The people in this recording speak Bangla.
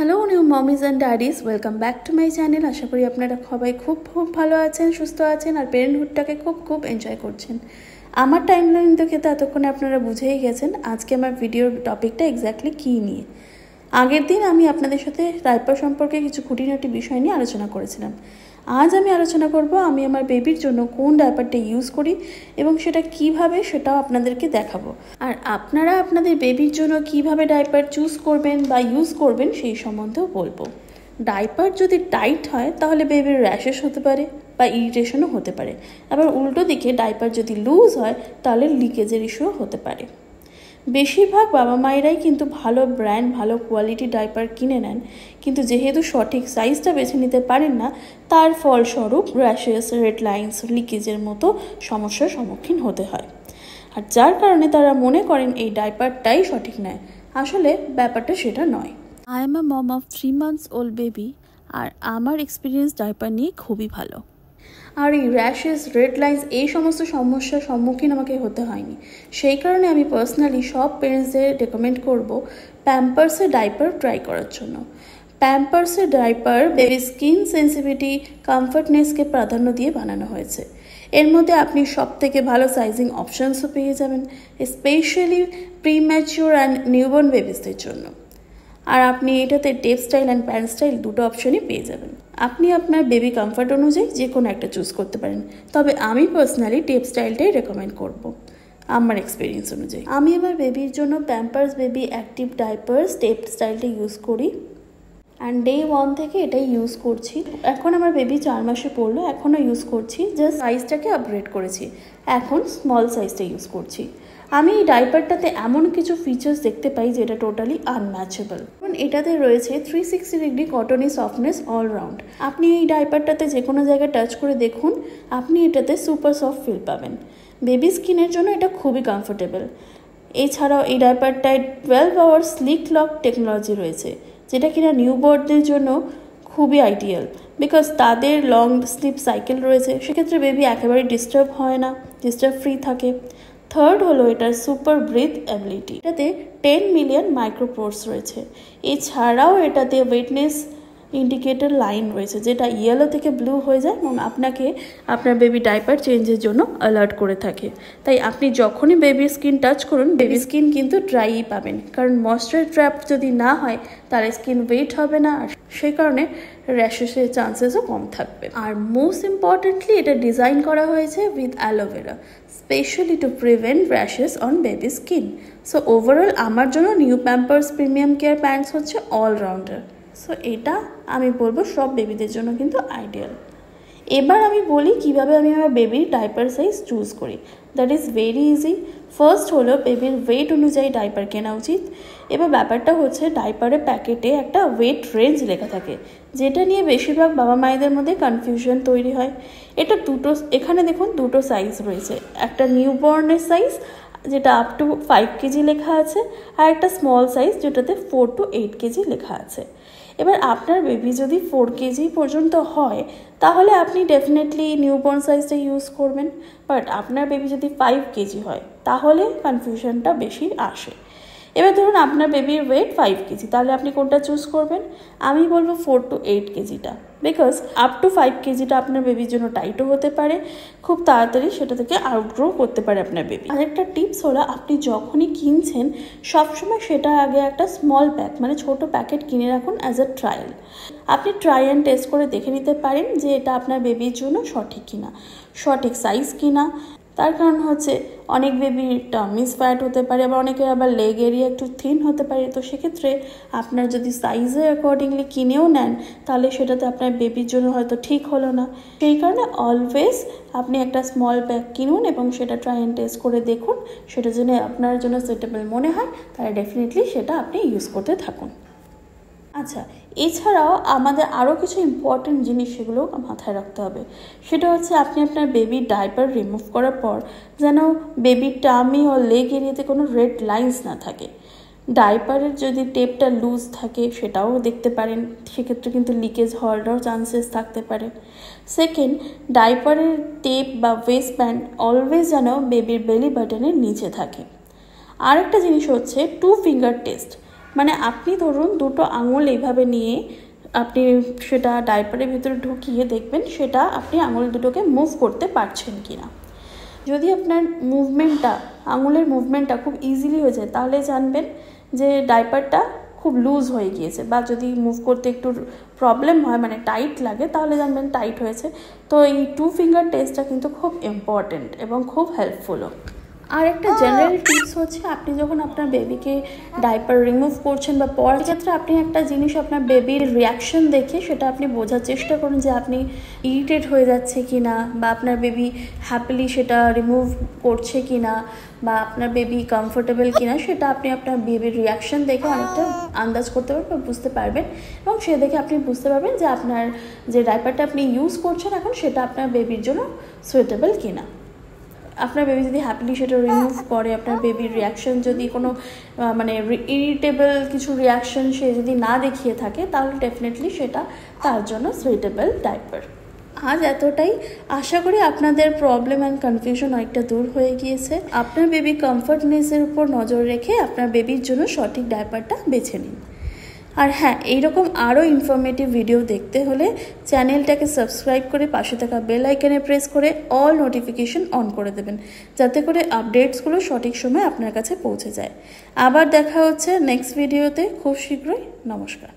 Hello new mommies and daddies, welcome back to my channel. আশা করি আপনারা সবাই খুব ভালো আছেন, সুস্থ আছেন আর পেরেন্টহুডটাকে খুব এনজয় করছেন। আমার টাইমলাইন দেখে তো এতক্ষণে আপনারা বুঝেই গেছেন আজকে আমার ভিডিওর টপিকটা এক্স্যাক্টলি কী নিয়ে। আগের দিন আমি আপনাদের সাথে ডাইপার সম্পর্কে কিছু খুঁটিনাটি বিষয় নিয়ে আলোচনা করেছিলাম। আজ আমি আলোচনা করব আমি আমার বেবির জন্য কোন ডাইপারটা ইউজ করি এবং সেটা কিভাবে সেটাও আপনাদেরকে দেখাবো। আর আপনারা আপনাদের বেবির জন্য কিভাবে ডাইপার চুজ করবেন বা ইউজ করবেন সেই সম্বন্ধেও বলবো। ডাইপার যদি টাইট হয় তাহলে বেবির র্যাশেস হতে পারে বা ইরিটেশনও হতে পারে, আবার উল্টো দিকে ডাইপার যদি লুজ হয় তাহলে লিকেজের ইস্যুও হতে পারে। বেশিরভাগ বাবা মায়েরাই কিন্তু ভালো ব্র্যান্ড ভালো কোয়ালিটি ডাইপার কিনে নেন, কিন্তু যেহেতু সঠিক সাইজটা বেছে নিতে পারেন না তার ফলস্বরূপ র্যাশেস, রেড লাইন্স, লিকেজের মতো সমস্যার সম্মুখীন হতে হয়। আর যার কারণে তারা মনে করেন এই ডাইপারটাই সঠিক নয়। আসলে ব্যাপারটা সেটা নয়। I am a mom of 3 months old baby, আর আমার এক্সপিরিয়েন্স ডাইপার নিয়ে খুবই ভালো। আর এই র্যাশেস, রেড লাইন্স এই সমস্ত সমস্যার সম্মুখীন আমাকে হতে হয়নি। সেই কারণে আমি পার্সোনালি সব পেরেন্টসদের রেকমেন্ড করব প্যাম্পার্সের ডাইপার ট্রাই করার জন্য। প্যাম্পার্সের ডাইপার বেবি স্কিন সেন্সিটিভিটি, কমফর্টনেসকে প্রাধান্য দিয়ে বানানো হয়েছে। এর মধ্যে আপনি সব থেকে ভালো সাইজিং অপশানসও পেয়ে যাবেন, স্পেশালি প্রিম্যাচিওর অ্যান্ড নিউবর্ন বেবিসদের জন্য। আর আপনি এটাতে tape style and pant style দুটো অপশনই পেয়ে যাবেন। আপনি আপনার বেবি কমফর্ট অনুযায়ী যে কোনো একটা চুজ করতে পারেন, তবে আমি পার্সোনালি টেপ স্টাইলটাই রেকমেন্ড করব আমার এক্সপিরিয়েন্স অনুযায়ী। আমি আমার বেবির জন্য Pampers baby active diapers tape স্টাইলটা ইউজ করি অ্যান্ড ডে 1 থেকে এটাই ইউজ করছি। এখন আমার বেবি 4 মাসে পড়লো, এখনও ইউজ করছি, জাস্ট সাইজটাকে আপগ্রেড করেছি, এখন স্মল সাইজটা ইউজ করছি। আমি এই ডাইপারটাতে এমন কিছু ফিচার্স দেখতে পাই যেটা টোটালি আনম্যাচেবল। কারণ এটাতে রয়েছে 360 ডিগ্রি কটনি সফটনেস অলরাউন্ড। আপনি এই ডাইপারটাতে যে কোনো জায়গায় টাচ করে দেখুন, আপনি এটাতে সুপার সফট ফিল পাবেন। বেবি স্কিনের জন্য এটা খুবই কমফোর্টেবল। এছাড়াও এই ডাইপারটায় 12 আওয়ার স্লিক লক টেকনোলজি রয়েছে, যেটা কিনা নিউবর্নদের জন্য খুবই আইডিয়াল, বিকজ তাদের লং স্লিপ সাইকেল রয়েছে, সেক্ষেত্রে বেবি একেবারেই ডিস্টার্ব হয় না, ডিস্টার্ব ফ্রি থাকে। থার্ড হলো এটার সুপার ব্রিথ অ্যাবিলিটি। এটাতে 10 মিলিয়ন মাইক্রোপোর্স রয়েছে। এছাড়াও এটাতে ওয়েটনেস ইন্ডিকেটর লাইন রয়েছে, যেটা ইয়েলো থেকে ব্লু হয়ে যায় এবং আপনাকে আপনার বেবি ডাইপার চেঞ্জের জন্য অ্যালার্ট করে থাকে। তাই আপনি যখনই বেবির স্কিন টাচ করুন, বেবি স্কিন কিন্তু ড্রাইই পাবেন, কারণ ময়েশ্চার ট্র্যাপ যদি না হয় তাহলে স্কিন ওয়েট হবে না, আর সেই কারণে র্যাশেসের চান্সেসও কম থাকবে। আর মোস্ট ইম্পর্টেন্টলি এটা ডিজাইন করা হয়েছে with aloe vera, specially to prevent rashes on baby skin. So overall আমার জন্য new Pampers premium care pants হচ্ছে অলরাউন্ডার। সো এটা আমি বলবো সব বেবিদের জন্য কিন্তু আইডিয়াল। এবার আমি বলি কিভাবে আমি আমার বেবির ডাইপার সাইজ চুজ করি। That is very easy. First হলো বেবির ওয়েট অনুযায়ী ডাইপার কেনা উচিত। এবার ব্যাপারটা হচ্ছে ডাইপারের প্যাকেটে একটা ওয়েট রেঞ্জ লেখা থাকে, যেটা নিয়ে বেশিরভাগ বাবা মায়েদের মধ্যে কনফিউশন তৈরি হয়। এটা এখানে দেখুন দুটো সাইজ রয়েছে, একটা নিউবর্নের সাইজ যেটা আপ টু 5 কেজি লেখা আছে, আর একটা স্মল সাইজ যেটাতে 4 to 8 কেজি লেখা আছে। এবার আপনার বেবি যদি 4 কেজি পর্যন্ত হয় তাহলে আপনি ডেফিনেটলি নিউবর্ন সাইজটা ইউজ করবেন, বাট আপনার বেবি যদি 5 কেজি হয় তাহলে কনফিউশনটা বেশি আসে। এবার ধরুন আপনার বেবির ওয়েট 5 কেজি, তাহলে আপনি কোনটা চুজ করবেন? আমি বলবো 4 to 8 কেজিটা, বিকজ আপ টু 5 কেজিটা আপনার বেবির জন্য টাইটও হতে পারে, খুব তাড়াতাড়ি সেটা থেকে আউটগ্রো করতে পারে আপনার বেবি। আরেকটা টিপস হলো আপনি যখনই কিনছেন সবসময় সেটা আগে একটা স্মল প্যাক মানে ছোট প্যাকেট কিনে রাখুন অ্যাজ আ ট্রায়াল। আপনি ট্রাই অ্যান্ড টেস্ট করে দেখে নিতে পারেন যে এটা আপনার বেবির জন্য সঠিক কিনা, সঠিক সাইজ কিনা। তার কারণ হচ্ছে অনেক বেবির টামিজ ফ্যাট হতে পারে, আবার অনেকের আবার লেগ এরিয়া একটু থিন হতে পারে। তো সেক্ষেত্রে আপনার যদি সাইজের অ্যাকর্ডিংলি কিনেও নেন তাহলে সেটাতে আপনার বেবির জন্য হয়তো ঠিক হলো না। সেই কারণে অলওয়েজ আপনি একটা স্মল প্যাক কিনুন এবং সেটা ট্রাই অ্যান্ড টেস্ট করে দেখুন, সেটা যদি আপনার জন্য সুইটেবল মনে হয় তাহলে ডেফিনেটলি সেটা আপনি ইউজ করতে থাকুন। আচ্ছা, এছাড়াও আমাদের আরও কিছু ইম্পর্টেন্ট জিনিস সেগুলো মাথায় রাখতে হবে। সেটা হচ্ছে আপনি আপনার বেবির ডাইপার রিমুভ করার পর যেন বেবির টামি ও লেগ এরিয়াতে কোনো রেড লাইন্স না থাকে। ডাইপারের যদি টেপটা লুজ থাকে সেটাও দেখতে পারেন, সেক্ষেত্রে কিন্তু লিকেজ হওয়ারও চান্সেস থাকতে পারে। সেকেন্ড, ডাইপারের টেপ বা ওয়েস্ট ব্যান্ড অলওয়েজ যেন বেবির বেলি বাটনের নিচে থাকে। আরেকটা জিনিস হচ্ছে 2 ফিঙ্গার টেস্ট। মানে আপনি ধরুন দুটো আঙুল এইভাবে নিয়ে আপনি সেটা ডাইপারের ভিতরে ঢুকিয়ে দেখবেন সেটা আপনি আঙুল দুটোকে মুভ করতে পারছেন কি না। যদি আপনার আঙুলের মুভমেন্টটা খুব ইজিলি হয়ে যায় তাহলে জানবেন যে ডাইপারটা খুব লুজ হয়ে গিয়েছে, বা যদি মুভ করতে একটু প্রবলেম হয় মানে টাইট লাগে তাহলে জানবেন টাইট হয়েছে। তো এই 2 ফিঙ্গার টেস্টটা কিন্তু খুব ইম্পর্টেন্ট এবং খুব হেল্পফুলও। আর একটা জেনারেল টিপস হচ্ছে, আপনি যখন আপনার বেবিকে ডাইপার রিমুভ করছেন বা পড়ার ক্ষেত্রে আপনি একটা জিনিস আপনার বেবির রিয়াকশন দেখে সেটা আপনি বোঝার চেষ্টা করুন যে আপনি ইরিটেট হয়ে যাচ্ছে কি না, বা আপনার বেবি হ্যাপিলি সেটা রিমুভ করছে কি না, বা আপনার বেবি কমফোর্টেবল কি না, সেটা আপনি আপনার বেবির রিয়াকশন দেখে অনেকটা আন্দাজ করতে পারবেন বা বুঝতে পারবেন। এবং সে দেখে আপনি বুঝতে পারবেন যে আপনার যে ডাইপারটা আপনি ইউজ করছেন এখন সেটা আপনার বেবির জন্য সুইটেবল কি না। আপনার বেবি যদি হ্যাপিলি সেটা রিমুভ করে, আপনার বেবির রিয়াকশন যদি কোনো মানে ইরিটেবল কিছু রিয়াকশন সে যদি না দেখিয়ে থাকে তাহলে ডেফিনেটলি সেটা তার জন্য সুইটেবল ডাইপার। আজ এতটাই, আশা করি আপনাদের প্রবলেম অ্যান্ড কনফিউশন অনেকটা দূর হয়ে গিয়েছে। আপনার বেবি কমফর্টনেসের উপর নজর রেখে আপনার বেবির জন্য সঠিক ডাইপারটা বেছে নিন। আর হ্যাঁ, এইরকম আরও ইনফরমেটিভ ভিডিও দেখতে হলে চ্যানেলটাকে সাবস্ক্রাইব করে পাশে থাকা বেল আইকনে প্রেস করে অল নোটিফিকেশন অন করে দেবেন, যাতে করে আপডেটসগুলো সঠিক সময় আপনার কাছে পৌঁছে যায়। আবার দেখা হচ্ছে নেক্সট ভিডিওতে খুব শীঘ্রই। নমস্কার।